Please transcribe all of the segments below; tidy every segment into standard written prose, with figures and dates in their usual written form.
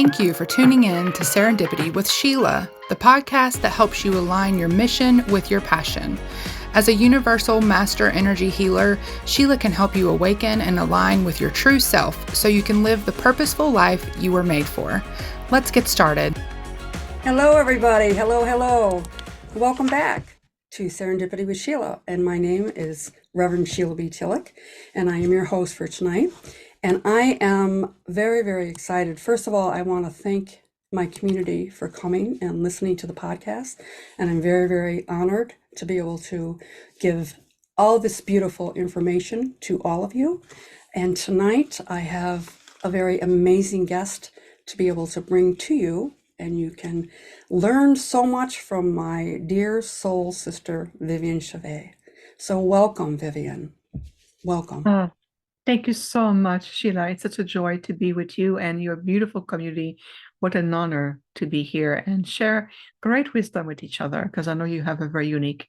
Thank you for tuning in to Serendipity with Sheila, the podcast that helps you align your mission with your passion. As a universal master energy healer, Sheila can help you awaken and align with your true self so you can live the purposeful life you were made for. Let's get started. Hello, everybody. Hello. Welcome back to Serendipity with Sheila. And my name is Reverend Sheila B. Tillich, and I am your host for tonight. And I am very, very excited. First of all, I want to thank my community for coming and listening to the podcast. And I'm very, very honored to be able to give all this beautiful information to all of you. And tonight I have a very amazing guest to be able to bring to you. And you can learn so much from my dear soul sister, Viviane Chauvet. So welcome, Viviane. Welcome. Thank you so much, Sheila. It's such a joy to be with you and your beautiful community. What an honor to be here and share great wisdom with each other, because I know you have a very unique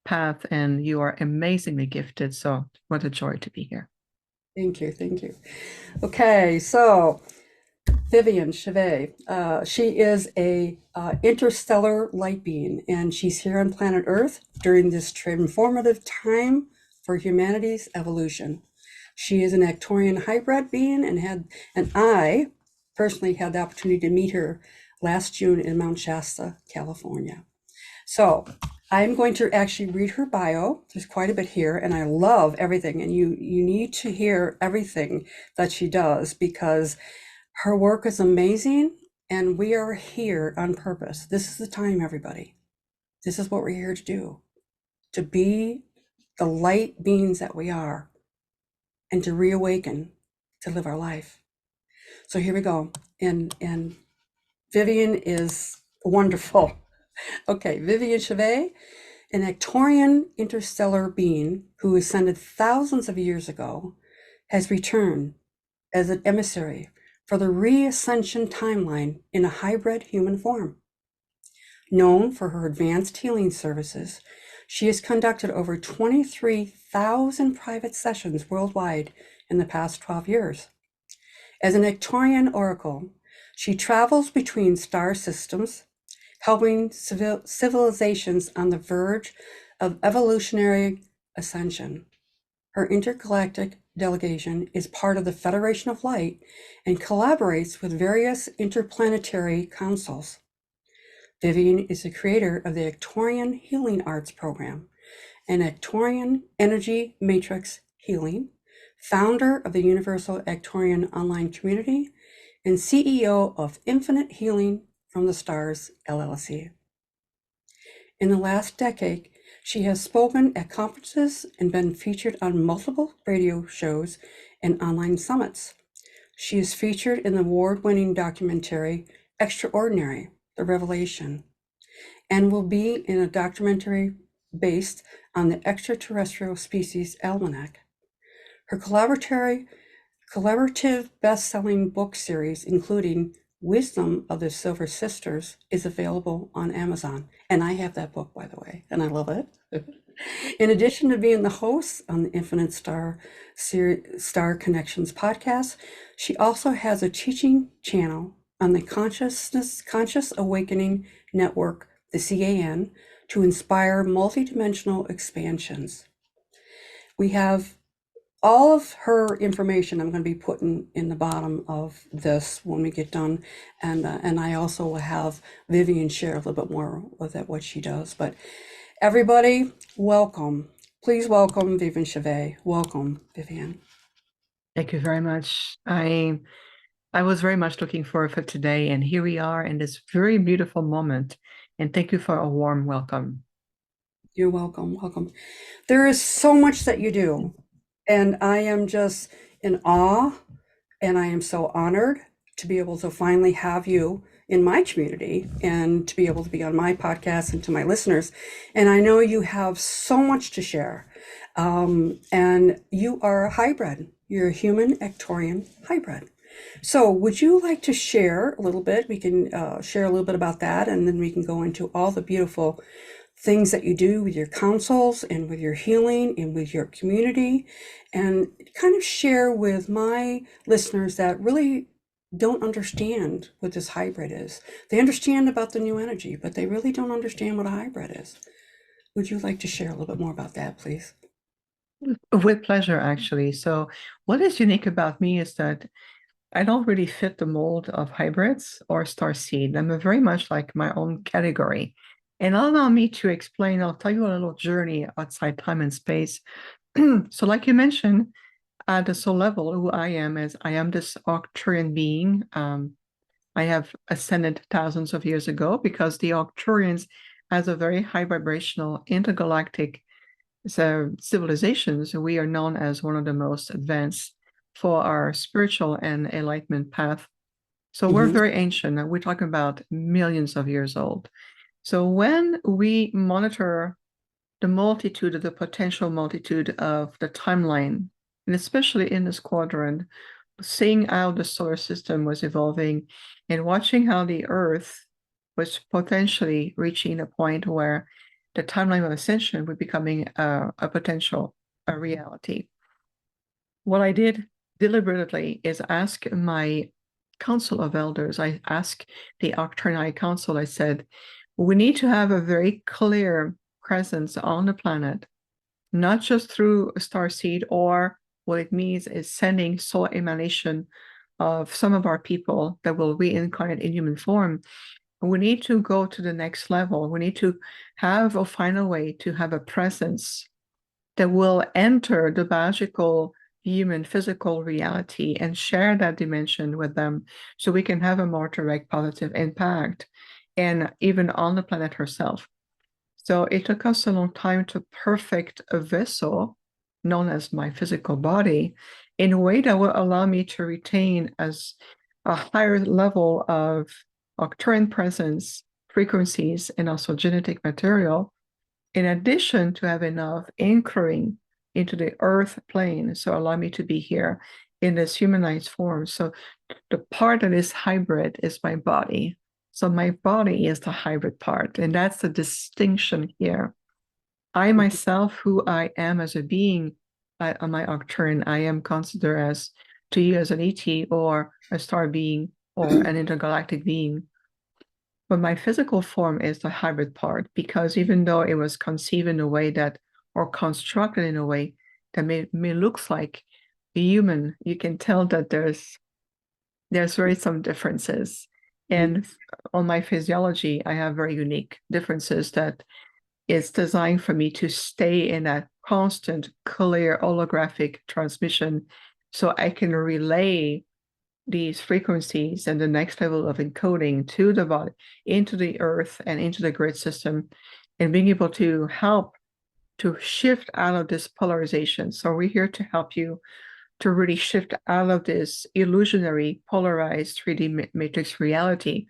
path and you are amazingly gifted. So what a joy to be here. Thank you. Okay, so Viviane Chauvet, she is a interstellar light being, and she's here on planet Earth during this transformative time for humanity's evolution. She is an Arcturian hybrid being, and I personally had the opportunity to meet her last June in Mount Shasta, California. So I'm going to actually read her bio. There's quite a bit here, and I love everything. And you need to hear everything that she does, because her work is amazing, and we are here on purpose. This is the time, everybody. This is what we're here to do, to be the light beings that we are, and to reawaken, to live our life. So here we go. And Viviane is wonderful. Okay, Viviane Chauvet, an Arcturian interstellar being who ascended thousands of years ago, has returned as an emissary for the re-ascension timeline in a hybrid human form. Known for her advanced healing services, she has conducted over 23,000 private sessions worldwide in the past 12 years. As an Arcturian oracle, she travels between star systems, helping civilizations on the verge of evolutionary ascension. Her intergalactic delegation is part of the Federation of Light and collaborates with various interplanetary councils. Viviane is the creator of the Arcturian Healing Arts Program and Arcturian Energy Matrix Healing, founder of the Universal Arcturian Online Community, and CEO of Infinite Healing from the Stars, LLC. In the last decade, she has spoken at conferences and been featured on multiple radio shows and online summits. She is featured in the award-winning documentary Extraordinary, The Revelation, and will be in a documentary based on the Extraterrestrial Species Almanac. Her collaborative best-selling book series, including Wisdom of the Silver Sisters, is available on Amazon. And I have that book, by the way, and I love it. In addition to being the host on the Infinite Star Connections podcast, she also has a teaching channel on the Conscious Awakening Network, the CAN, to inspire multidimensional expansions. We have all of her information I'm going to be putting in the bottom of this when we get done. And I also will have Viviane share a little bit more with what she does. But everybody, welcome. Please welcome Viviane Chauvet. Welcome, Viviane. Thank you very much. I was very much looking forward for today, and here we are in this very beautiful moment. And thank you for a warm welcome. You're welcome. There is so much that you do, and I am just in awe, and I am so honored to be able to finally have you in my community and to be able to be on my podcast and to my listeners. And I know you have so much to share. And you are a hybrid. You're a human Arcturian hybrid. So would you like to share a little bit? We can share a little bit about that, and then we can go into all the beautiful things that you do with your councils and with your healing and with your community, and kind of share with my listeners that really don't understand what this hybrid is. They understand about the new energy, but they really don't understand what a hybrid is. Would you like to share a little bit more about that, please? With pleasure, actually. So, what is unique about me is that I don't really fit the mold of hybrids or starseed. I'm a very much like my own category. And allow me to explain, I'll tell you a little journey outside time and space. So, like you mentioned, at the soul level, who I am is I am this Arcturian being. I have ascended thousands of years ago because the Arcturians has a very high vibrational intergalactic civilizations. We are known as one of the most advanced for our spiritual and enlightenment path. So we're Mm-hmm. very ancient. We're talking about millions of years old. So when we monitor the potential multitude of the timeline, and especially in this quadrant, seeing how the solar system was evolving and watching how the Earth was potentially reaching a point where the timeline of ascension was becoming a potential, a reality. What I did deliberately is ask my council of elders, I asked the Arcturian Council, I said, we need to have a very clear presence on the planet, not just through a starseed, or what it means is sending soul emanation of some of our people that will reincarnate in human form. We need to go to the next level. We need to have or find a way to have a presence that will enter the biological human physical reality and share that dimension with them so we can have a more direct positive impact and even on the planet herself. So it took us a long time to perfect a vessel known as my physical body in a way that will allow me to retain as a higher level of Arcturian presence, frequencies, and also genetic material, in addition to have enough anchoring into the earth plane, so allow me to be here in this humanized form. So the part that is hybrid is my body. So my body is the hybrid part, and that's the distinction here. I myself, who I am as a being, on my Arcturian, I am considered as to you as an ET or a star being or an intergalactic being. But my physical form is the hybrid part, because even though it was conceived in a way that, or constructed in a way that may looks like a human, you can tell that there's very some differences. And on my physiology, I have very unique differences that is designed for me to stay in that constant, clear holographic transmission so I can relay these frequencies and the next level of encoding to the body, into the earth and into the grid system, and being able to help to shift out of this polarization. So we're here to help you to really shift out of this illusionary, polarized 3D matrix reality.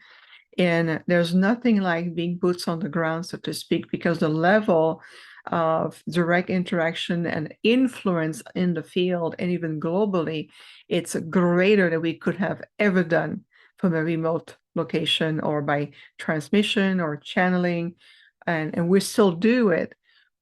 And there's nothing like being boots on the ground, so to speak, because the level of direct interaction and influence in the field and even globally, it's greater than we could have ever done from a remote location or by transmission or channeling. And we still do it,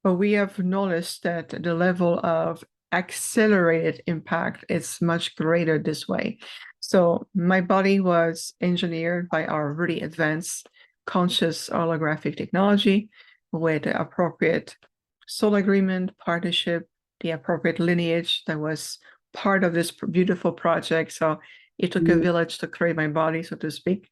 but we have noticed that the level of accelerated impact is much greater this way. So my body was engineered by our really advanced conscious holographic technology with the appropriate soul agreement, partnership, the appropriate lineage that was part of this beautiful project. So it took a village to create my body, so to speak.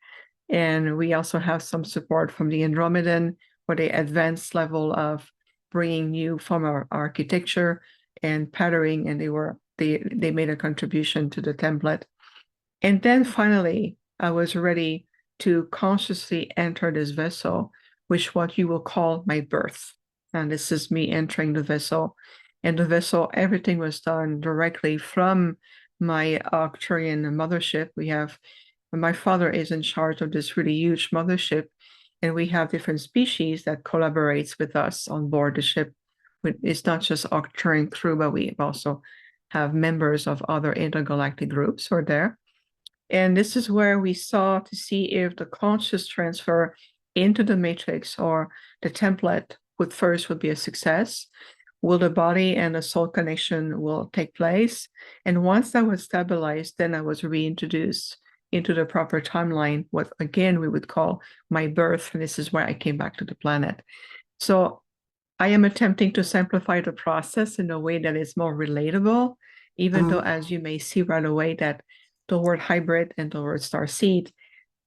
And we also have some support from the Andromedan for the advanced level of bringing new form of architecture and patterning, and they made a contribution to the template. And then finally, I was ready to consciously enter this vessel, which what you will call my birth. And this is me entering the vessel. And the vessel, everything was done directly from my Arcturian mothership. My father is in charge of this really huge mothership, and we have different species that collaborates with us on board the ship. It's not just Arcturian crew, but we also have members of other intergalactic groups who are there. And this is where we saw to see if the conscious transfer into the matrix or the template would be a success. Will the body and the soul connection will take place? And once that was stabilized, then I was reintroduced into the proper timeline, what again we would call my birth. And this is why I came back to the planet. So I am attempting to simplify the process in a way that is more relatable, even though, as you may see right away, that the word hybrid and the word starseed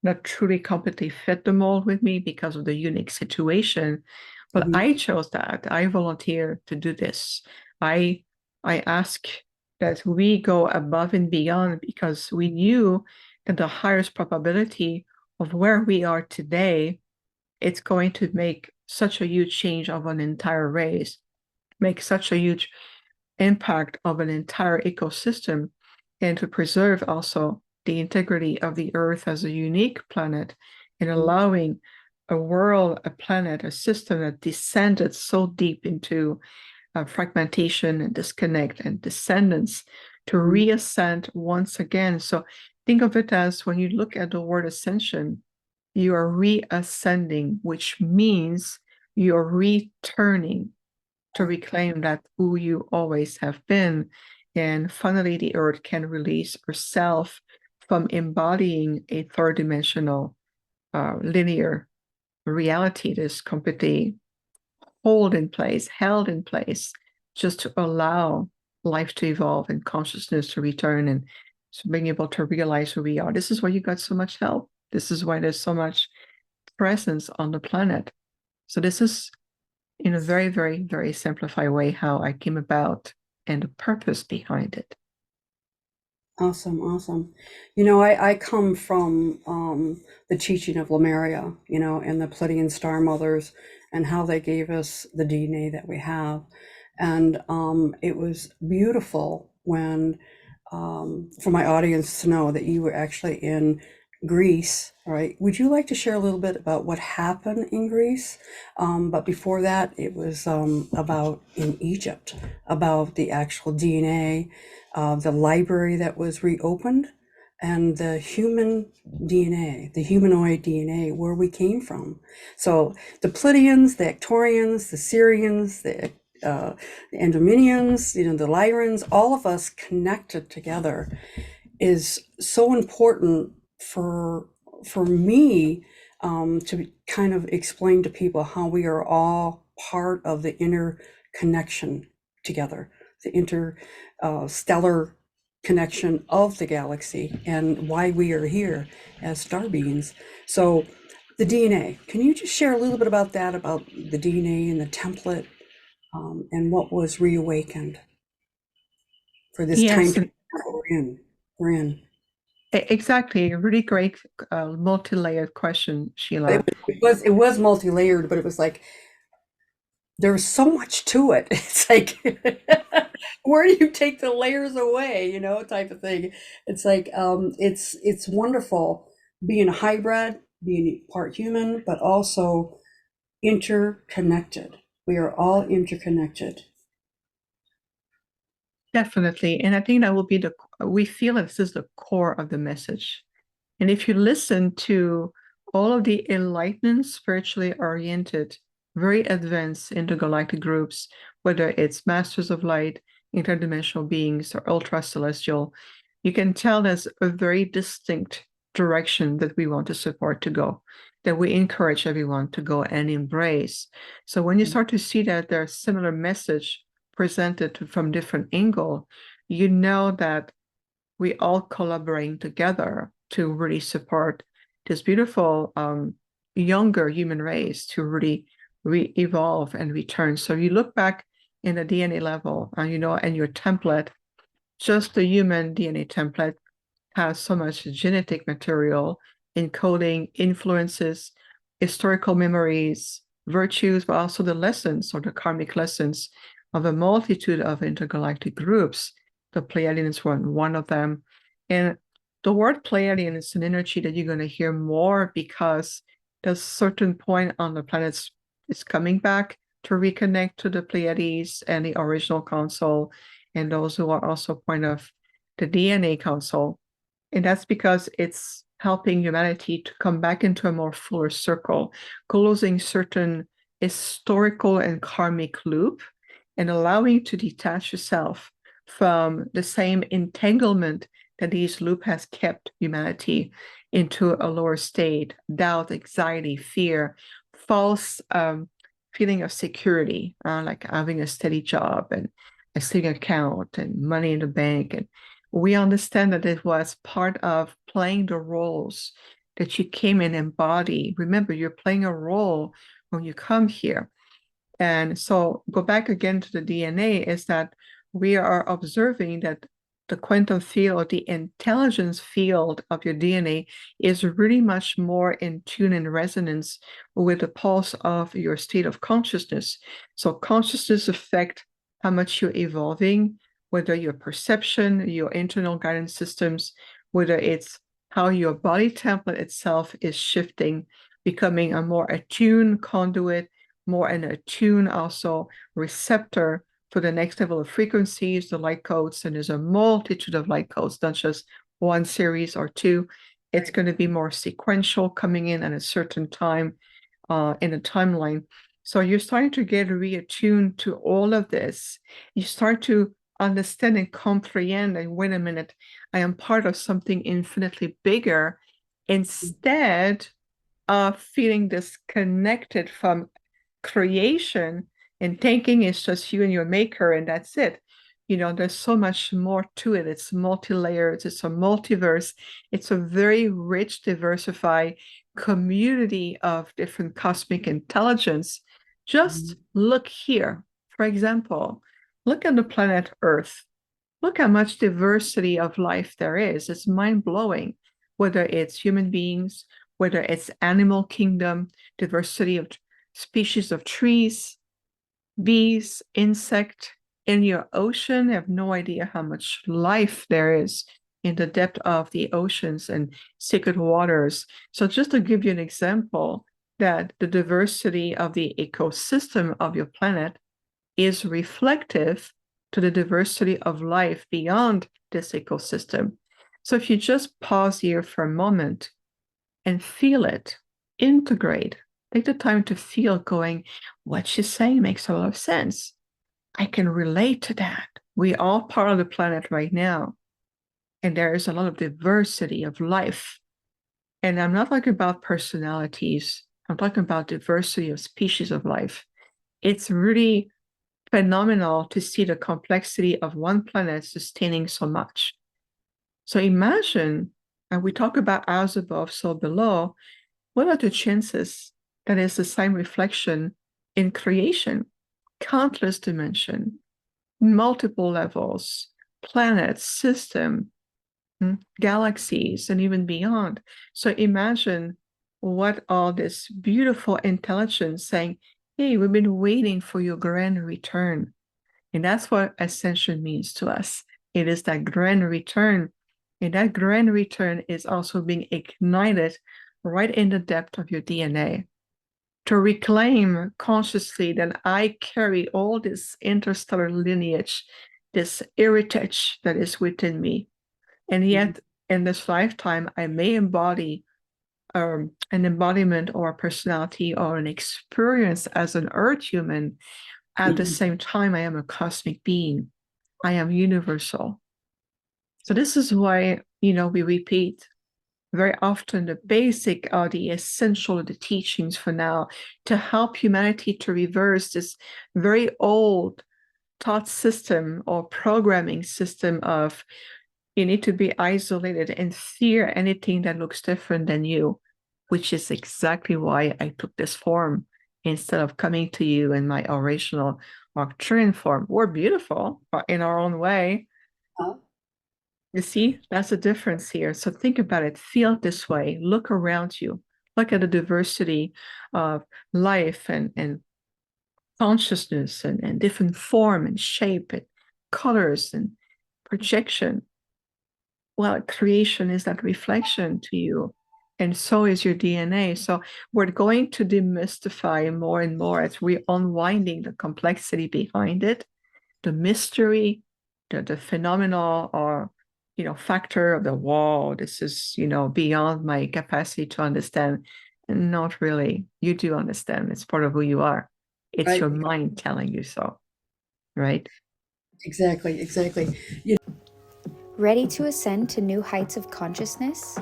not truly completely fit the mold with me because of the unique situation. But I chose that. I volunteer to do this. I ask that we go above and beyond because we knew that the highest probability of where we are today, it's going to make such a huge change of an entire race, make such a huge impact of an entire ecosystem, and to preserve also the integrity of the Earth as a unique planet and allowing a world, a planet, a system that descended so deep into fragmentation and disconnect and descendants to reascend once again. So think of it as when you look at the word ascension, you are reascending, which means you're returning to reclaim that who you always have been. And finally, the Earth can release herself from embodying a third dimensional linear reality that is completely held in place, just to allow life to evolve and consciousness to return and being able to realize who we are. This is why you got so much help. This is why there's so much presence on the planet. So this is, in a very, very, very simplified way, how I came about and the purpose behind it. Awesome, awesome. You know, I come from the teaching of Lemuria, you know, and the Pleiadian star mothers and how they gave us the DNA that we have. And it was beautiful when, for my audience to know that you were actually in Greece, right? Would you like to share a little bit about what happened in Greece? But before that, it was about in Egypt, about the actual DNA, the library that was reopened, and the human DNA, the humanoid DNA, where we came from. So the Pleiadians, the Arcturians, the Syrians, the Andromedians, you know, the Lyrans, all of us connected together is so important for me to kind of explain to people how we are all part of the interconnection together, the interstellar connection of the galaxy, and why we are here as star beings. So the DNA, can you just share a little bit about that, about the DNA and the template, and what was reawakened for this time Yes, we're in? exactly. A really great multi-layered question, Sheila. It was multi-layered, but it was like there was so much to it. It's like where do you take the layers away, you know, type of thing. It's like it's wonderful being a hybrid, being part human, but also interconnected. We are all interconnected. Definitely. And I think that will be we feel that this is the core of the message. And if you listen to all of the enlightened, spiritually oriented, very advanced intergalactic groups, whether it's Masters of Light, interdimensional beings, or ultra celestial, you can tell there's a very distinct direction that we want to support to go, that we encourage everyone to go and embrace. So when you start to see that there's similar message presented from different angle, you know that we all collaborating together to really support this beautiful younger human race to really re-evolve and return. So you look back in the DNA level, and you know, and your template, just the human DNA template has so much genetic material, encoding influences, historical memories, virtues, but also the lessons or the karmic lessons of a multitude of intergalactic groups. The Pleiadians were one of them. And the word Pleiadian is an energy that you're going to hear more because there's a certain point on the planet is coming back to reconnect to the Pleiades and the original council, and those who are also part of the DNA council. And that's because it's helping humanity to come back into a more fuller circle, closing certain historical and karmic loop and allowing you to detach yourself from the same entanglement that these loop has kept humanity into a lower state, doubt, anxiety, fear, false feeling of security, like having a steady job and a saving account and money in the bank. And we understand that it was part of playing the roles that you came and embody. Remember, you're playing a role when you come here. And so go back again to the DNA, is that we are observing that the quantum field, the intelligence field of your DNA is really much more in tune and resonance with the pulse of your state of consciousness. So consciousness affects how much you're evolving, whether your perception, your internal guidance systems, whether it's how your body template itself is shifting, becoming a more attuned conduit, more an attuned also receptor for the next level of frequencies, the light codes, and there's a multitude of light codes, not just one series or two. It's going to be more sequential, coming in at a certain time in a timeline. So you're starting to get reattuned to all of this. You start to understand and comprehend, and wait a minute, I am part of something infinitely bigger, instead of feeling disconnected from creation and thinking it's just you and your maker and that's it. There's so much more to it. It's multi-layered, it's a multiverse, it's a very rich, diversified community of different cosmic intelligence. Just look here, for example, look at the planet Earth. Look how much diversity of life there is. It's mind-blowing, whether it's human beings, whether it's animal kingdom, diversity of species of trees, bees, insect. In your ocean, I have no idea how much life there is in the depth of the oceans and secret waters. So just to give you an example, that the diversity of the ecosystem of your planet is reflective to the diversity of life beyond this ecosystem. So if you just pause here for a moment and feel it, integrate, take the time to feel, going, what she's saying makes a lot of sense. I can relate to that. We are all part of the planet right now. And there is a lot of diversity of life. And I'm not talking about personalities. I'm talking about diversity of species of life. It's really phenomenal to see the complexity of one planet sustaining so much. So imagine, and we talk about as above, so below, what are the chances that is the same reflection in creation? Countless dimension, multiple levels, planets, system, galaxies, and even beyond. So imagine what all this beautiful intelligence saying, hey, we've been waiting for your grand return. And that's what ascension means to us. It is that grand return. And that grand return is also being ignited right in the depth of your DNA, to reclaim consciously that I carry all this interstellar lineage, this heritage that is within me. And yet, in this lifetime, I may embody an embodiment or a personality or an experience as an earth human. At the same time, I am a cosmic being. I am universal. So this is why, we repeat very often the basic or the essential of the teachings for now, to help humanity to reverse this very old thought system or programming system of you need to be isolated and fear anything that looks different than you, which is exactly why I took this form instead of coming to you in my original Arcturian form. We're beautiful in our own way. You see, that's the difference here. So think about it, feel it this way, look around you, look at the diversity of life and consciousness and different form and shape and colors and projection. Well, creation is that reflection to you, and so is your DNA. So we're going to demystify more and more as we're unwinding the complexity behind it, the mystery, the phenomenal or factor of the wall. This is beyond my capacity to understand. And not really. You do understand. It's part of who you are. It's Right. your mind telling you so, right? Exactly. Ready to ascend to new heights of consciousness?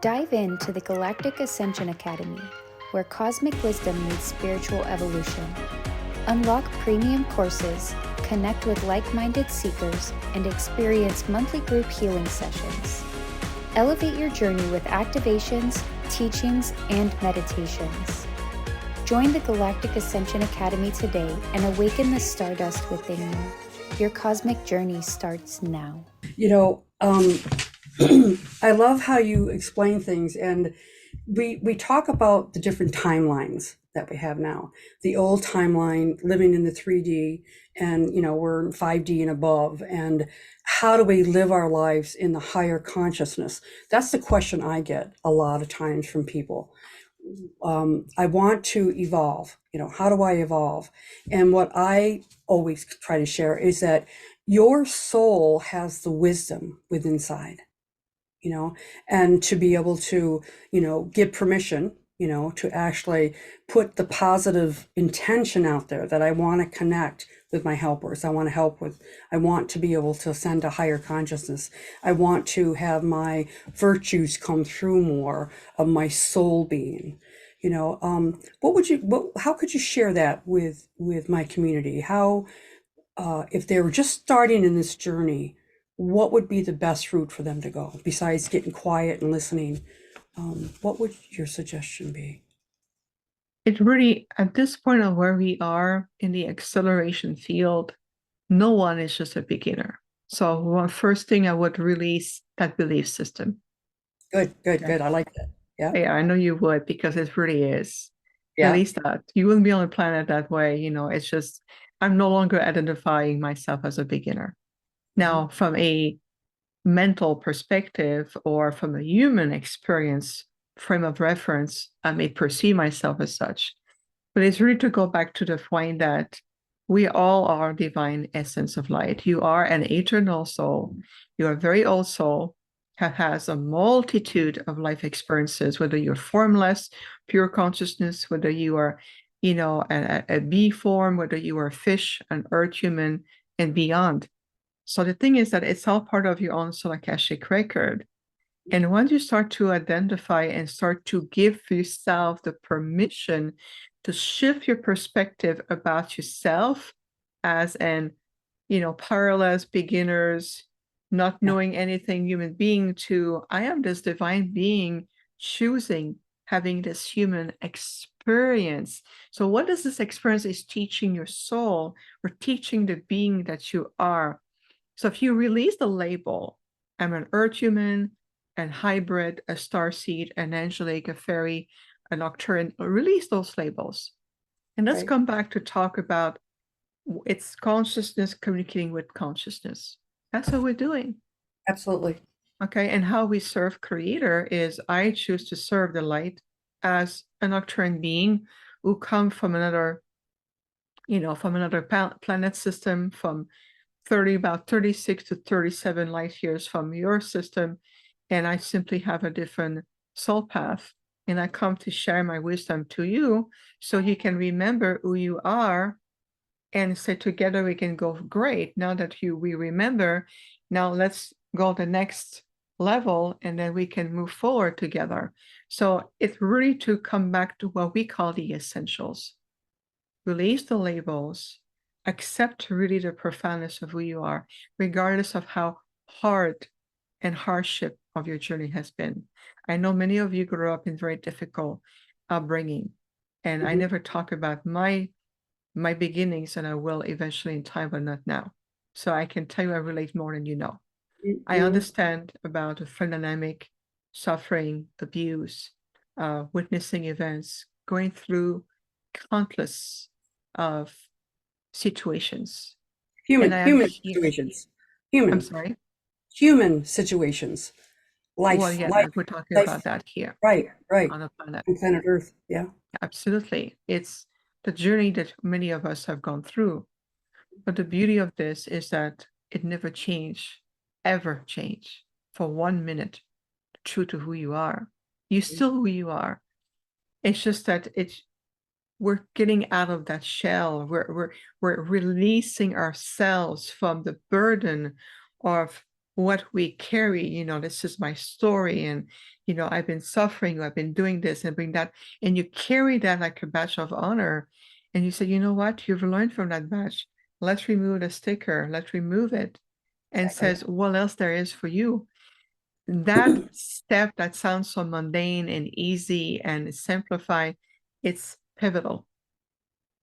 Dive into the Galactic Ascension Academy, where cosmic wisdom meets spiritual evolution. Unlock premium courses, connect with like-minded seekers, and experience monthly group healing sessions. Elevate your journey with activations, teachings, and meditations. Join the Galactic Ascension Academy today and awaken the stardust within you. Your cosmic journey starts now. You know, I love how you explain things, and we talk about the different timelines that we have now. The old timeline, living in the 3D, and we're in 5D and above, and how do we live our lives in the higher consciousness? That's the question I get a lot of times from people. I want to evolve. How do I evolve? And what I always try to share is that your soul has the wisdom within inside, and to be able to, give permission, to actually put the positive intention out there that I want to connect with my helpers. I want to be able to ascend to higher consciousness. I want to have my virtues come through more of my soul being. How could you share that with my community? How, if they were just starting in this journey, what would be the best route for them to go besides getting quiet and listening? What would your suggestion be? It really, at this point of where we are in the acceleration field, no one is just a beginner. So one first thing, I would release that belief system. Good. I like that. Yeah, I know you would, because it really is. Yeah. At least that. You wouldn't be on the planet that way. It's just, I'm no longer identifying myself as a beginner. Now, from a mental perspective or from a human experience frame of reference, I may perceive myself as such. But it's really to go back to the point that we all are divine essence of light. You are an eternal soul. You are a very old soul that has a multitude of life experiences, whether you're formless, pure consciousness, whether you are, a bee form, whether you are a fish, an earth human, and beyond. So the thing is that it's all part of your own soul Akashic record. And once you start to identify and start to give yourself the permission to shift your perspective about yourself as an, powerless beginners, not knowing anything human being, to I am this divine being choosing having this human experience. So what does this experience is teaching your soul or teaching the being that you are? So if you release the label, I'm an earth human, an hybrid, a starseed, an angelic, a fairy, an Arcturian, release those labels. And let's come back to talk about it's consciousness communicating with consciousness. That's what we're doing. Absolutely. Okay. And how we serve Creator is I choose to serve the light as an Arcturian being who come from another, planet system, from about 36 to 37 light years from your system, and I simply have a different soul path, and I come to share my wisdom to you so you can remember who you are and say together we can go great. Now that we remember, now let's go the next level, and then we can move forward together. So it's really to come back to what we call the essentials. Release the labels, accept really the profoundness of who you are, regardless of how hard and hardship of your journey has been. I know many of you grew up in very difficult upbringing, and I never talk about my beginnings, and I will eventually in time, but not now. So I can tell you I relate more than you know. I understand about the friend dynamic, suffering, abuse, witnessing events, going through countless of situations. Human situations. I'm sorry? Human situations. Life. Well, yeah, life, we're talking life. about that here. Right. On the planet. On planet Earth. Yeah. Absolutely. It's the journey that many of us have gone through. But the beauty of this is that it never ever change for 1 minute, true to who you are. You're still who you are. It's just that we're getting out of that shell. We're releasing ourselves from the burden of what we carry, this is my story, and I've been suffering, I've been doing this and bring that, and you carry that like a badge of honor, and you say, you know what, you've learned from that badge. Let's remove the sticker, let's remove it, and Exactly. says what else there is for you. That step that sounds so mundane and easy and simplified, it's pivotal.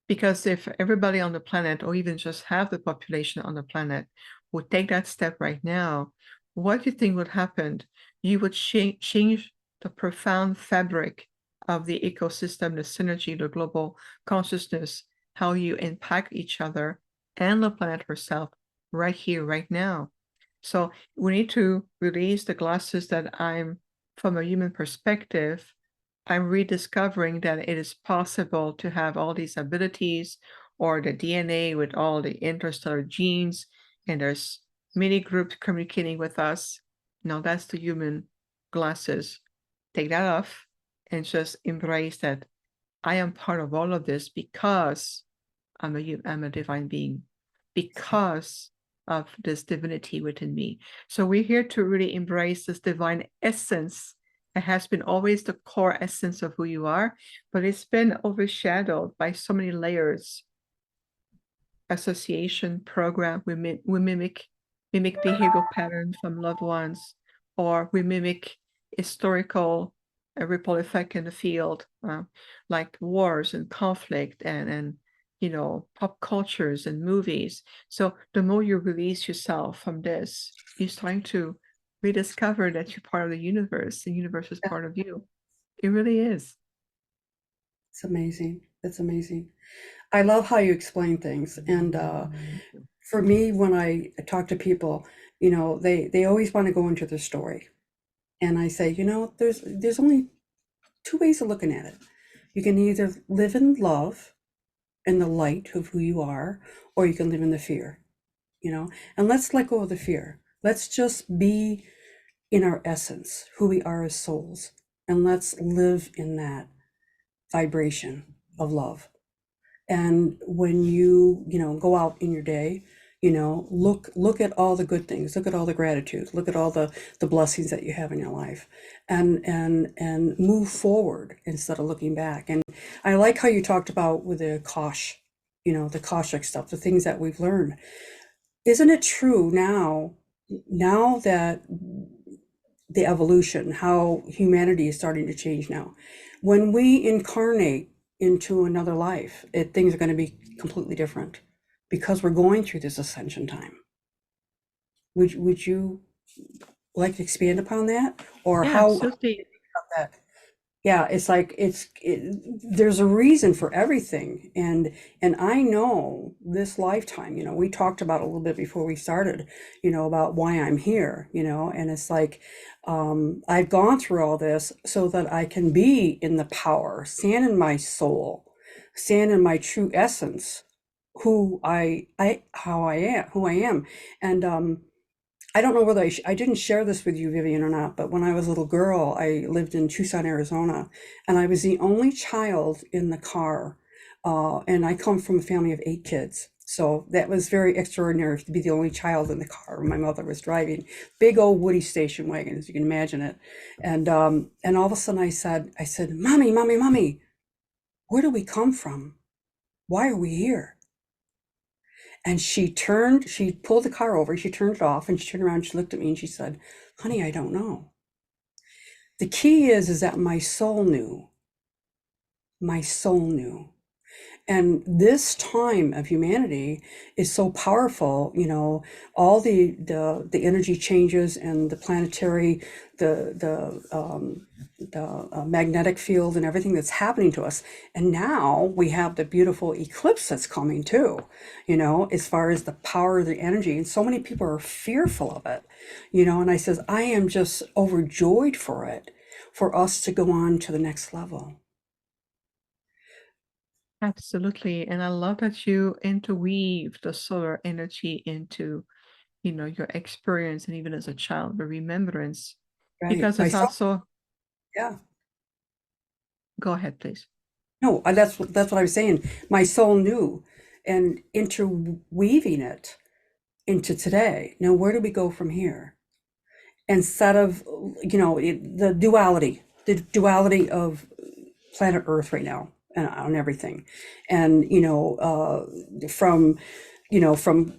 Because if everybody on the planet, or even just half the population on the planet, would take that step right now, what do you think would happen? You would change the profound fabric of the ecosystem, the synergy, the global consciousness, how you impact each other and the planet herself right here, right now. So we need to release the glasses that I'm, from a human perspective, I'm rediscovering that it is possible to have all these abilities, or the DNA with all the interstellar genes, and there's many groups communicating with us. Now that's the human glasses. Take that off and just embrace that I am part of all of this because I'm a divine being, because of this divinity within me. So we're here to really embrace this divine essence. It has been always the core essence of who you are, but it's been overshadowed by so many layers. Association, program, we mimic behavioral patterns from loved ones, or we mimic historical ripple effect in the field, like wars and conflict and pop cultures and movies. So the more you release yourself from this, you're starting to rediscover that you're part of the universe. The universe is part of you. It really is. It's amazing. It's amazing. I love how you explain things. And for me, when I talk to people, they always want to go into their story. And I say, there's only two ways of looking at it. You can either live in love and the light of who you are, or you can live in the fear, and let's let go of the fear. Let's just be in our essence, who we are as souls, and let's live in that vibration of love. And when you go out in your day, look at all the good things, look at all the gratitude, look at all the blessings that you have in your life, and move forward instead of looking back. And I like how you talked about with the Kosh, the Koshic stuff, the things that we've learned. Isn't it true now that the evolution, how humanity is starting to change now, when we incarnate into another life, things are going to be completely different because we're going through this ascension time. Would you like to expand upon that, or Yeah, how absolutely. that? Yeah, it's like there's a reason for everything, and I know this lifetime, we talked about a little bit before we started, about why I'm here, and it's like I've gone through all this so that I can be in the power, stand in my soul, stand in my true essence, who I am. And I don't know whether I didn't share this with you, Vivian, or not, but when I was a little girl, I lived in Tucson, Arizona, and I was the only child in the car. And I come from a family of 8 kids. So that was very extraordinary to be the only child in the car. My mother was driving big old Woody station wagon, as you can imagine it. And all of a sudden I said, Mommy, Mommy, Mommy, where do we come from? Why are we here? And she pulled the car over, she turned it off, and she turned around, she looked at me and she said, Honey, I don't know. The key is that my soul knew. My soul knew. And this time of humanity is so powerful, all the energy changes and the planetary, the magnetic field and everything that's happening to us. And now we have the beautiful eclipse that's coming too, as far as the power of the energy. And so many people are fearful of it, and I says, I am just overjoyed for it, for us to go on to the next level. Absolutely. And I love that you interweave the solar energy into, your experience, and even as a child, the remembrance, Right. because it's also, yeah. Go ahead, please. No, that's what I was saying. My soul knew, and interweaving it into today. Now, where do we go from here? instead of, the duality of planet Earth right now and on everything. And, from,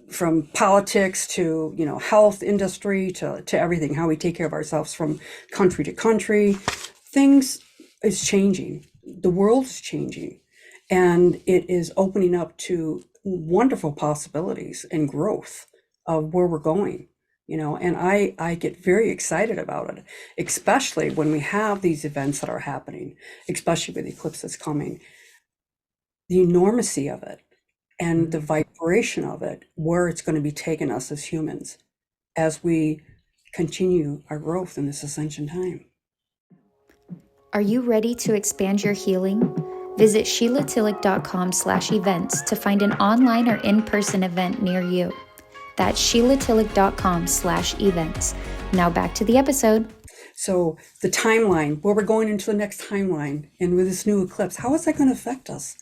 from politics to, health industry to everything, how we take care of ourselves from country to country, things is changing. The world is changing, and it is opening up to wonderful possibilities and growth of where we're going. And I get very excited about it, especially when we have these events that are happening, especially with the eclipse that's coming, the enormity of it and the vibration of it, where it's going to be taking us as humans as we continue our growth in this ascension time. Are you ready to expand your healing? Visit SheilaTillich.com/events to find an online or in-person event near you. That's SheilaTillich.com/events. Now back to the episode. So the timeline, where we're going into the next timeline, and with this new eclipse, how is that going to affect us?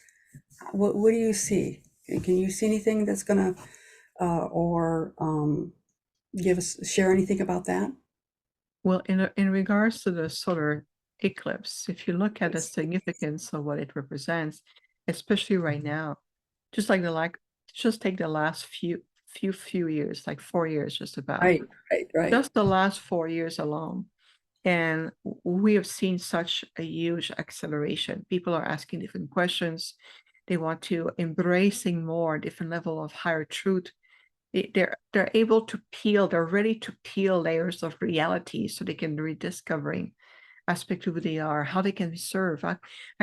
What do you see? Can you see anything that's going to, share anything about that? Well, in regards to the solar eclipse, if you look at the significance of what it represents, especially right now, just take the last few years, like 4 years, just about. Right. Just the last 4 years alone. And we have seen such a huge acceleration. People are asking different questions. They want to embracing more different level of higher truth. They're able to peel, they're ready to peel layers of reality so they can rediscovering aspect of who they are, how they can serve. I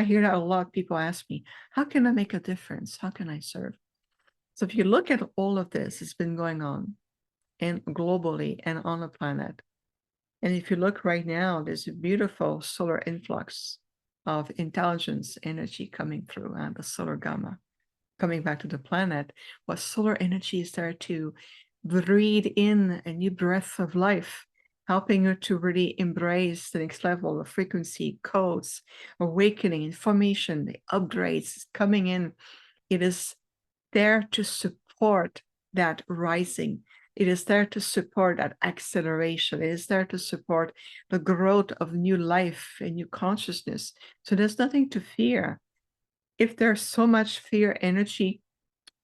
hear that a lot. People ask me, how can I make a difference? How can I serve? So if you look at all of this, it's been going on and globally and on the planet. And if you look right now, there's a beautiful solar influx of intelligence energy coming through and the solar gamma coming back to the planet. What solar energy is there to breathe in a new breath of life, helping you to really embrace the next level of frequency, codes, awakening, information, the upgrades coming in. It is there to support that rising. It is there to support that acceleration. It is there to support the growth of new life and new consciousness. So there's nothing to fear. If there's so much fear energy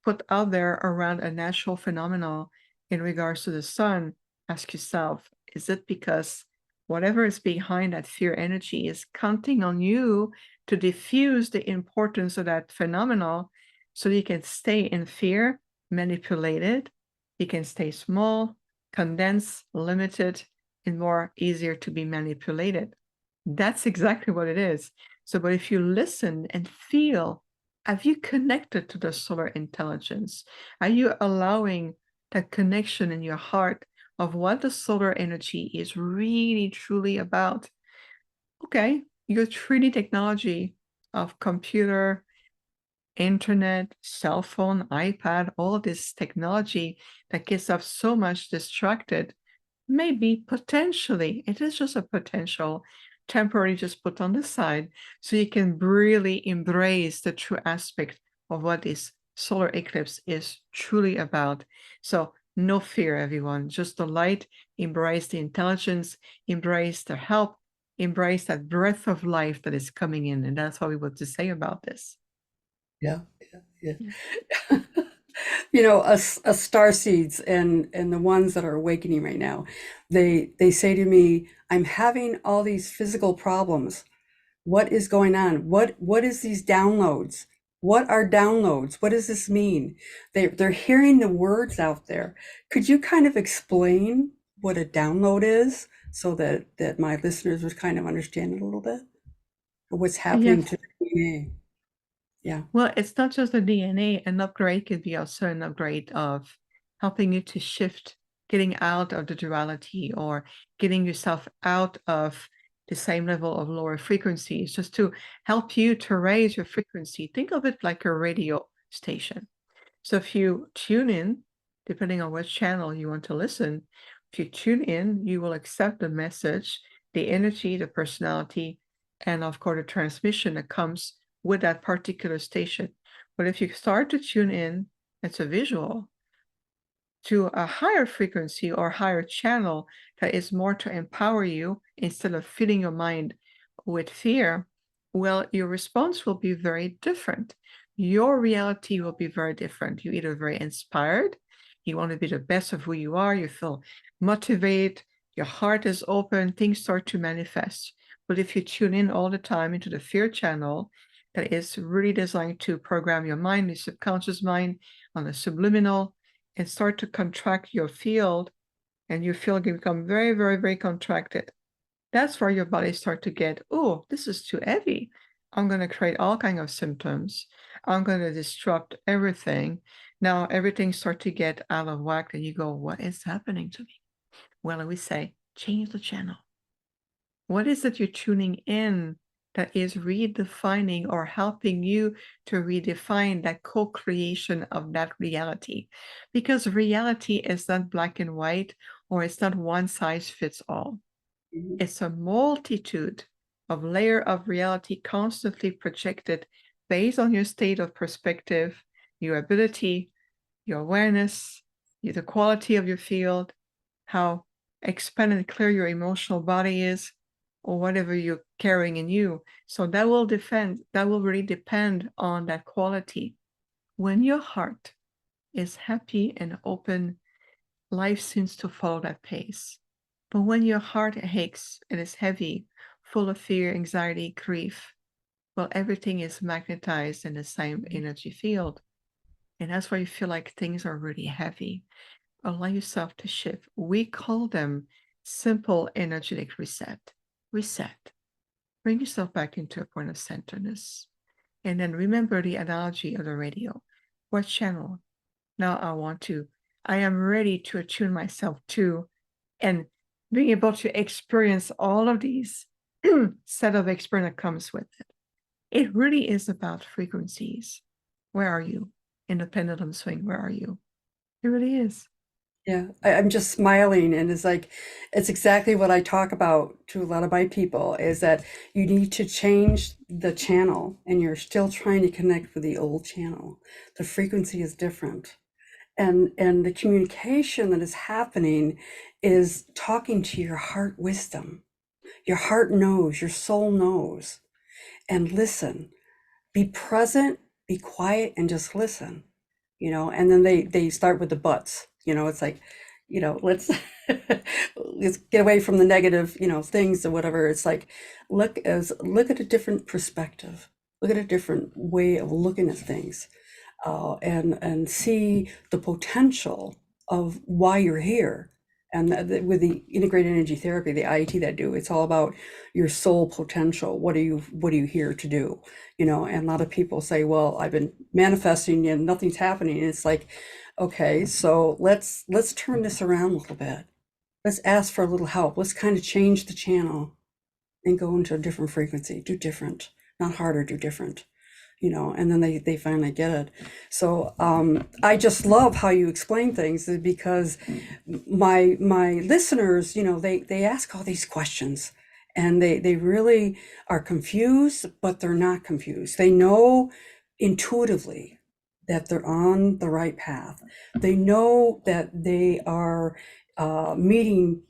put out there around a natural phenomenon in regards to the sun, ask yourself, is it because whatever is behind that fear energy is counting on you to diffuse the importance of that phenomenon so you can stay in fear, manipulated, you can stay small, condensed, limited, and more easier to be manipulated? That's exactly what it is. So, but if you listen and feel, have you connected to the solar intelligence? Are you allowing that connection in your heart of what the solar energy is really truly about? Okay, your 3D technology of computer, internet, cell phone, iPad, all this technology that gets us so much distracted, maybe potentially, it is just a potential, temporarily just put on the side so you can really embrace the true aspect of what this solar eclipse is truly about. So no fear, everyone, just the light, embrace the intelligence, embrace the help, embrace that breath of life that is coming in. And that's what we want to say about this. Yeah. Us star seeds and the ones that are awakening right now, they say to me, I'm having all these physical problems. What is going on? What is these downloads? What are downloads? What does this mean? They're hearing the words out there. Could you kind of explain what a download is so that my listeners would kind of understand it a little bit? Or what's happening to the DNA? Yeah. Well, it's not just the DNA. An upgrade could be also an upgrade of helping you to shift, getting out of the duality or getting yourself out of the same level of lower frequencies, just to help you to raise your frequency. Think of it like a radio station. So if you tune in, depending on which channel you want to listen, if you tune in, you will accept the message, the energy, the personality, and of course the transmission that comes with that particular station. But if you start to tune in, it's a visual. to a higher frequency or higher channel that is more to empower you instead of filling your mind with fear, well, your response will be very different. Your reality will be very different. You're either very inspired, you want to be the best of who you are, you feel motivated, your heart is open, things start to manifest. But if you tune in all the time into the fear channel, that is really designed to program your mind, the subconscious mind, on the subliminal, and start to contract your field, and your field can become very, very, very contracted. That's where your body start to get, oh, this is too heavy. I'm going to create all kinds of symptoms. I'm going to disrupt everything. Now everything start to get out of whack, and you go, what is happening to me? Well, we say, change the channel. What is it you're tuning in that is redefining or helping you to redefine that co-creation of that reality? Because reality is not black and white, or it's not one size fits all. Mhm. It's a multitude of layer of reality constantly projected based on your state of perspective, your ability, your awareness, the quality of your field, how expanded and clear your emotional body is, or whatever you're carrying in you. So that will really depend on that quality. When your heart is happy and open, life seems to follow that pace. But when your heart aches and is heavy, full of fear, anxiety, grief, well, everything is magnetized in the same energy field. And that's why you feel like things are really heavy. Allow yourself to shift. We call them simple energetic reset. Reset. Bring yourself back into a point of centeredness. And then remember the analogy of the radio. What channel? Now I am ready to attune myself to, and being able to experience all of these set of experience that comes with it. It really is about frequencies. Where are you? In the pendulum swing, where are you? It really is. Yeah, I'm just smiling, and it's exactly what I talk about to a lot of my people, is that you need to change the channel, and you're still trying to connect with the old channel. The frequency is different. And the communication that is happening is talking to your heart wisdom. Your heart knows, your soul knows. And listen, be present, be quiet, and just listen. And then they start with the buts. It's like, let's let's get away from the negative, things or whatever. It's like, look at a different perspective, look at a different way of looking at things, and see the potential of why you're here. And with the integrated energy therapy, the IET that I do, it's all about your soul potential. What are you here to do? And a lot of people say, well, I've been manifesting and nothing's happening. And it's like, okay, so let's turn this around a little bit. Let's ask for a little help. Let's kind of change the channel and go into a different frequency. Do different, not harder, do different. And then they finally get it. So I just love how you explain things, because my listeners, they ask all these questions, and they really are confused, but they're not confused. They know intuitively that they're on the right path. They know that they are meeting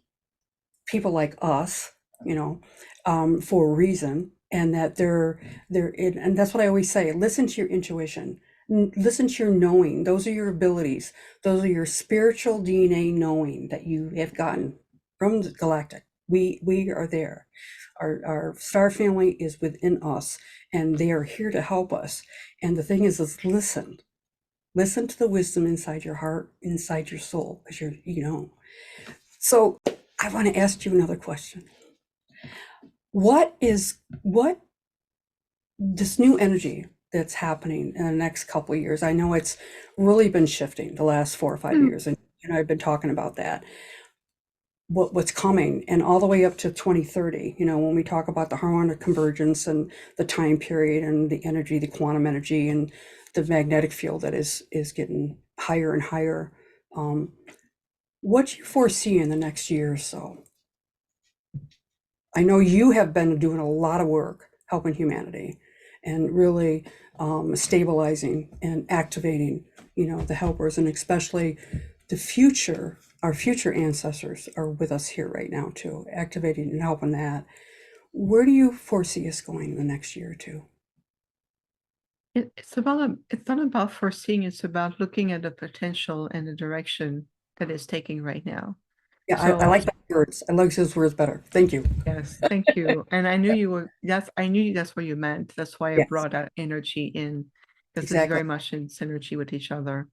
people like us, for a reason, and that they're in, and that's what I always say, listen to your intuition, listen to your knowing. Those are your abilities. Those are your spiritual DNA knowing that you have gotten from the galactic. We are there. Our star family is within us, and they are here to help us. And the thing is listen to the wisdom inside your heart, inside your soul, because so I want to ask you another question. What this new energy that's happening in the next couple of years? I know it's really been shifting the last 4 or 5 years, and I've been talking about that. What's coming, and all the way up to 2030, when we talk about the harmonic convergence and the time period and the energy, the quantum energy, and the magnetic field that is getting higher and higher. What do you foresee in the next year or so? I know you have been doing a lot of work helping humanity and really stabilizing and activating, the helpers, and especially the future, our future ancestors are with us here right now too, activating and helping that. Where do you foresee us going in the next year or two? It's not about foreseeing, it's about looking at the potential and the direction that it's taking right now. Yeah, I So like that words. I like those words better. Thank you. yes, thank you. And I knew you were, I knew that's what you meant. That's why I Yes, brought that energy in, because it's exactly. very much in synergy with each other.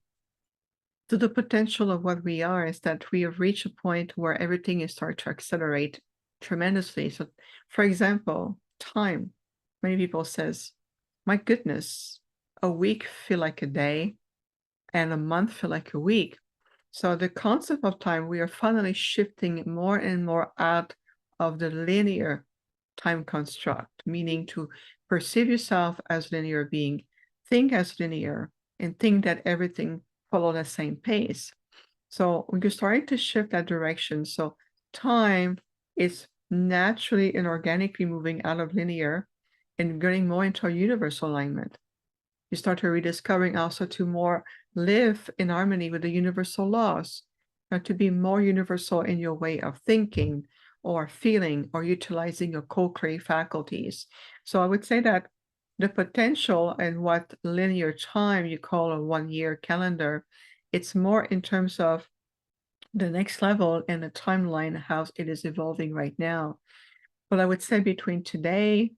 So the potential of what we are is that we have reached a point where everything is starting to accelerate tremendously. So for example, time. Many people says, my goodness, a week feel like a day and a month feel like a week. So the concept of time, we are finally shifting more and more out of the linear time construct, meaning to perceive yourself as linear being, think as linear, and think that everything follow the same pace. So we're starting to shift that direction. So time is naturally and organically moving out of linear and getting more into a universal alignment. You start to rediscovering also to more live in harmony with the universal laws, to be more universal in your way of thinking or feeling or utilizing your co-creative faculties. So I would say that the potential and what linear time you call a 1 year calendar, it's more in terms of the next level and the timeline, how it is evolving right now. But I would say between today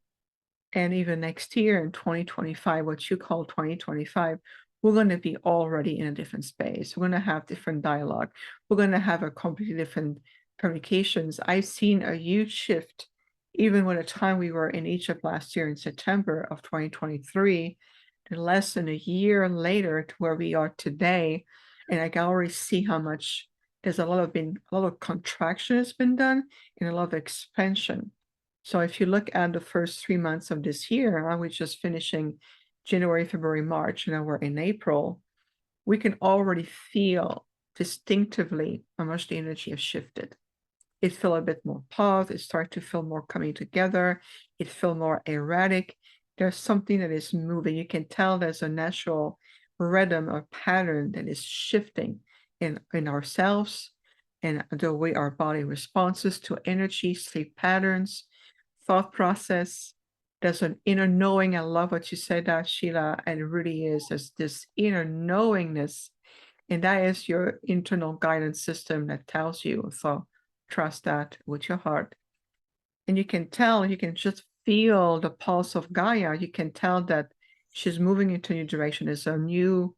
and even next year in 2025, what you call 2025, we're going to be already in a different space. We're going to have different dialogue. We're going to have a completely different communications. I've seen a huge shift, even with the time we were in Egypt last year in September of 2023, to less than a year later to where we are today. And I can already see how much there's a lot of contraction has been done and a lot of expansion. So if you look at the first 3 months of this year, we're just finishing January, February, March, and now we're in April, we can already feel distinctively how much the energy has shifted. It felt a bit more paused, it started to feel more coming together, it felt more erratic. There's something that is moving. You can tell there's a natural rhythm or pattern that is shifting in ourselves and the way our body responses to energy, sleep patterns, thought process. There's an inner knowing. I love what you said that, Sheila, and it really is. There's this inner knowingness, and that is your internal guidance system that tells you. So trust that with your heart. And you can tell, you can just feel the pulse of Gaia. You can tell that she's moving into a new direction. There's a new,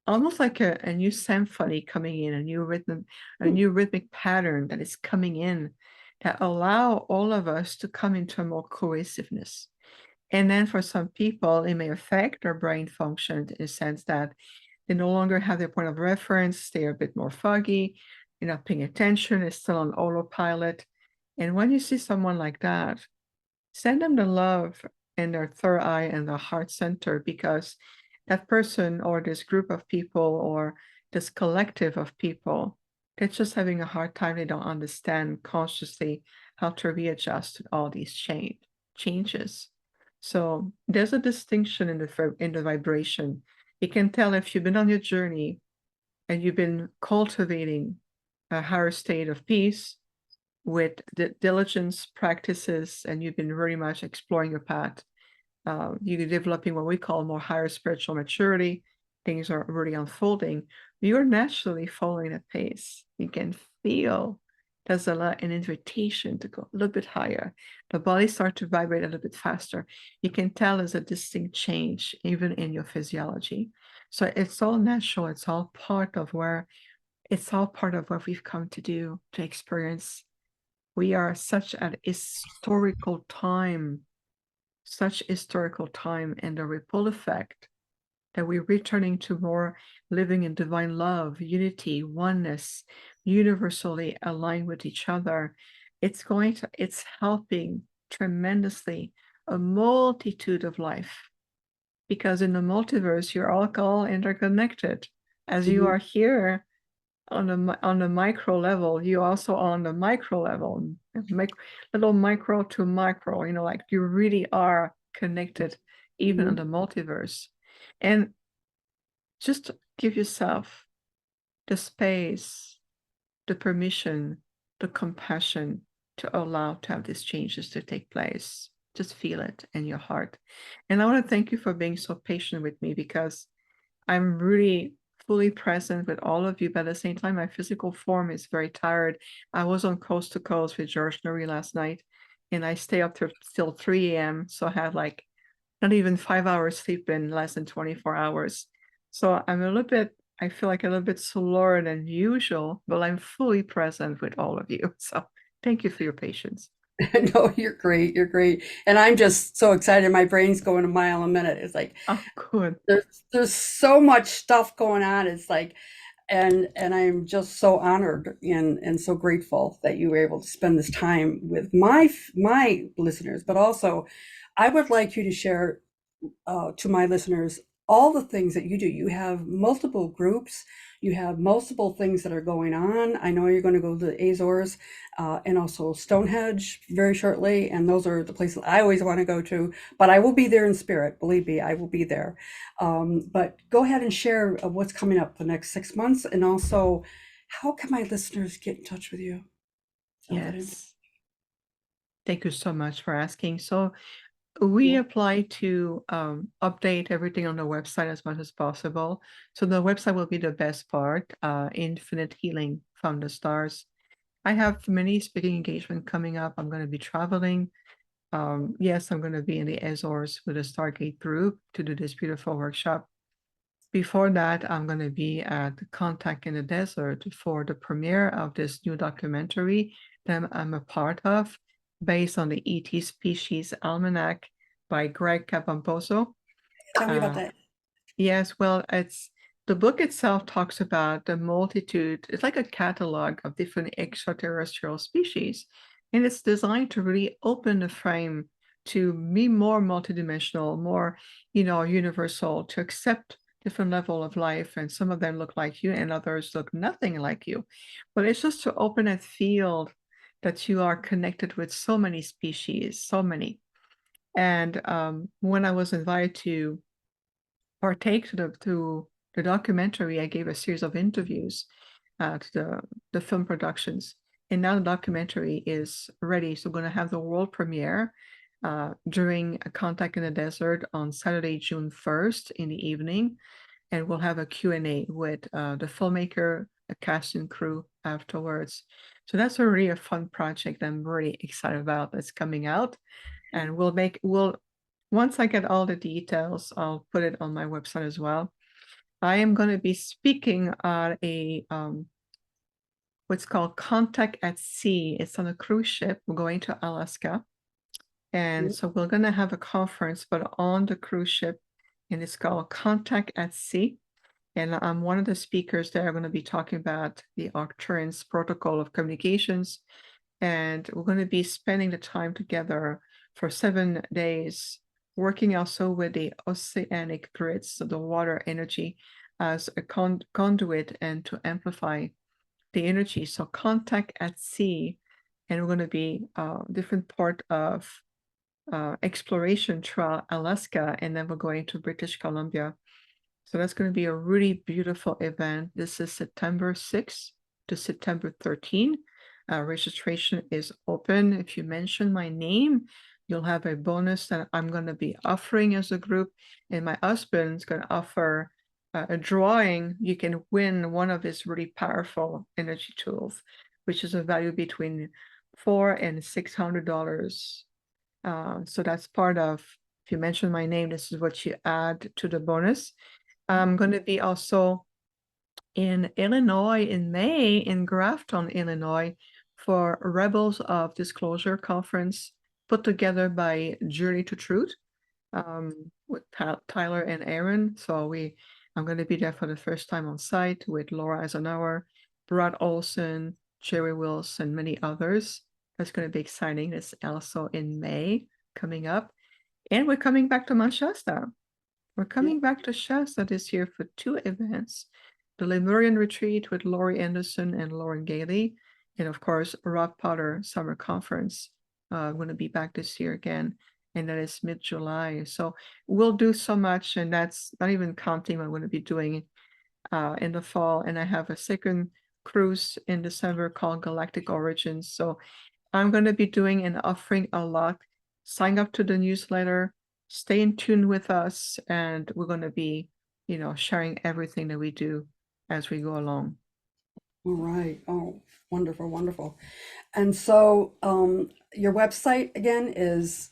almost like a new symphony coming in, a new rhythm, a new rhythmic pattern that is coming in that allow all of us to come into a more cohesiveness. And then for some people, it may affect their brain function in the sense that they no longer have their point of reference, they're a bit more foggy, you're not paying attention, it's still on autopilot. And when you see someone like that, send them the love in their third eye and the heart center, because that person or this group of people or this collective of people, they're just having a hard time. They don't understand consciously how to readjust to all these changes. So there's a distinction in the vibration. You can tell if you've been on your journey and you've been cultivating a higher state of peace with the diligence practices, and you've been very much exploring your path. You're developing what we call more higher spiritual maturity. Things are really unfolding. You're naturally following a pace. You can feel there's an invitation to go a little bit higher. The body starts to vibrate a little bit faster. You can tell there's a distinct change even in your physiology. So it's all natural. It's all part of what we've come to do, to experience. We are such an historical time, and the ripple effect that we're returning to more living in divine love, unity, oneness, universally aligned with each other. It's helping tremendously a multitude of life, because in the multiverse, you're all interconnected. As you are here on the micro level, you also on the micro level, little micro to micro, like you really are connected even in the multiverse. And just give yourself the space, the permission, the compassion to allow to have these changes to take place. Just feel it in your heart. And I want to thank you for being so patient with me, because I'm really fully present with all of you, but at the same time, my physical form is very tired. I was on Coast to Coast with George Norrie last night, and I stay up till 3 a.m. So I have like not even 5 hours sleep in less than 24 hours. So I feel like a little bit slower than usual, but I'm fully present with all of you. So thank you for your patience. No, you're great. You're great. And I'm just so excited. My brain's going a mile a minute. It's like Oh, good. there's so much stuff going on. It's like, and I'm just so honored and so grateful that you were able to spend this time with my listeners. But also, I would like you to share to my listeners all the things that you do. You have multiple groups, you have multiple things that are going on. I know you're going to go to the Azores and also Stonehenge very shortly, and those are the places I always want to go to, but I will be there in spirit. Believe me, I will be there. But go ahead and share what's coming up the next 6 months, and also how can my listeners get in touch with you? Yes. Thank you so much for asking. So we apply to update everything on the website as much as possible. So the website will be the best part, Infinite Healing from the Stars. I have many speaking engagements coming up. I'm going to be traveling. Yes, I'm going to be in the Azores with the Stargate group to do this beautiful workshop. Before that, I'm going to be at Contact in the Desert for the premiere of this new documentary that I'm a part of, based on the ET Species Almanac by Greg Capamposo. Tell me about that. Yes, well, the book itself talks about the multitude. It's like a catalog of different extraterrestrial species, and it's designed to really open the frame to be more multidimensional, more, universal, to accept different level of life. And some of them look like you, and others look nothing like you. But it's just to open that field that you are connected with so many species, so many. And when I was invited to partake to the documentary, I gave a series of interviews to the film productions, and now the documentary is ready. So we're going to have the world premiere during a Contact in the Desert on Saturday, June 1st in the evening, and we'll have a Q&A with the filmmaker, the cast and crew afterwards. So that's really a fun project I'm really excited about that's coming out, and once I get all the details, I'll put it on my website as well. I am going to be speaking at a what's called Contact at Sea. It's on a cruise ship. We're going to Alaska. And so we're going to have a conference, but on the cruise ship, and it's called Contact at Sea. And I'm one of the speakers there. I'm going to be talking about the Arcturian's protocol of communications. And we're going to be spending the time together for 7 days, working also with the oceanic grids, so the water energy, as a conduit and to amplify the energy. So Contact at Sea, and we're going to be different part of exploration throughout Alaska, and then we're going to British Columbia. So that's going to be a really beautiful event. This is September 6th to September 13th. Registration is open. If you mention my name, you'll have a bonus that I'm going to be offering as a group, and my husband's going to offer a drawing. You can win one of his really powerful energy tools, which is a value between $400 and $600. So that's part of, if you mention my name, this is what you add to the bonus. I'm going to be also in Illinois in May, in Grafton, Illinois, for Rebels of Disclosure conference put together by Journey to Truth with Tyler and Aaron. So I'm going to be there for the first time on site with Laura Eisenhower, Brad Olson, Jerry Wills, and many others. That's going to be exciting. It's also in May coming up. And we're coming back to Mount Shasta. We're coming back to Shasta this year for 2 events. The Lemurian Retreat with Laurie Anderson and Lauren Gailey. And of course, Rob Potter Summer Conference. I'm going to be back this year again. And that is mid-July. So we'll do so much. And that's not even counting what I'm going to be doing in the fall, and I have a second cruise in December called Galactic Origins. So I'm going to be doing and offering a lot. Sign up to the newsletter, stay in tune with us, and we're going to be, sharing everything that we do as we go along. All right. Oh, wonderful, wonderful. And so your website again is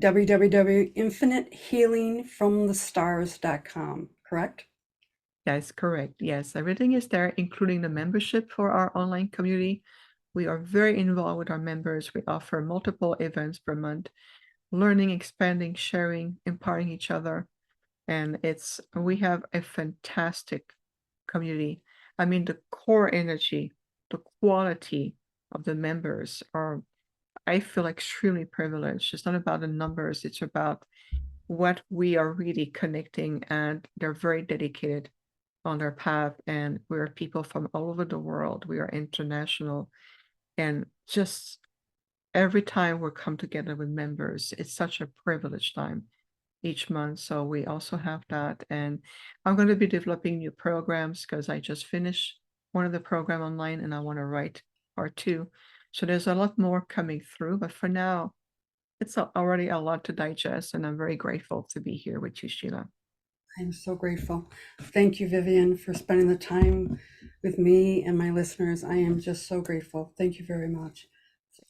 www.infinitehealingfromthestars.com, correct? That's correct. Yes, everything is there, including the membership for our online community. We are very involved with our members. We offer multiple events per month, learning, expanding, sharing, empowering each other. And we have a fantastic community. I mean, the core energy, the quality of the members I feel extremely privileged. It's not about the numbers, it's about what we are really connecting, and they're very dedicated on their path. And we're people from all over the world. We are international. And just every time we come together with members, it's such a privileged time each month. So we also have that. And I'm going to be developing new programs because I just finished one of the program online and I want to write part 2. So there's a lot more coming through, but for now, it's already a lot to digest, and I'm very grateful to be here with you, Sheila. I'm so grateful. Thank you, Viviane, for spending the time with me and my listeners. I am just so grateful. Thank you very much. So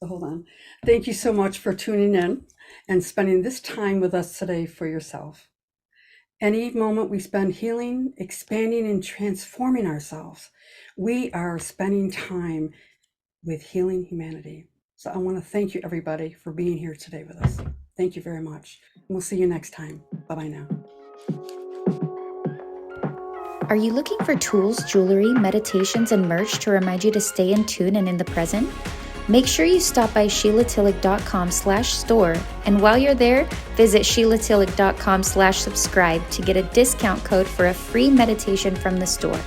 hold on. Thank you so much for tuning in and spending this time with us today for yourself. Any moment we spend healing, expanding, and transforming ourselves, we are spending time with healing humanity. So I want to thank you, everybody, for being here today with us. Thank you very much. And we'll see you next time. Bye-bye now. Are you looking for tools, jewelry, meditations, and merch to remind you to stay in tune and in the present? Make sure you stop by sheilatillich.com/store, and while you're there, visit sheilatillich.com/subscribe to get a discount code for a free meditation from the store.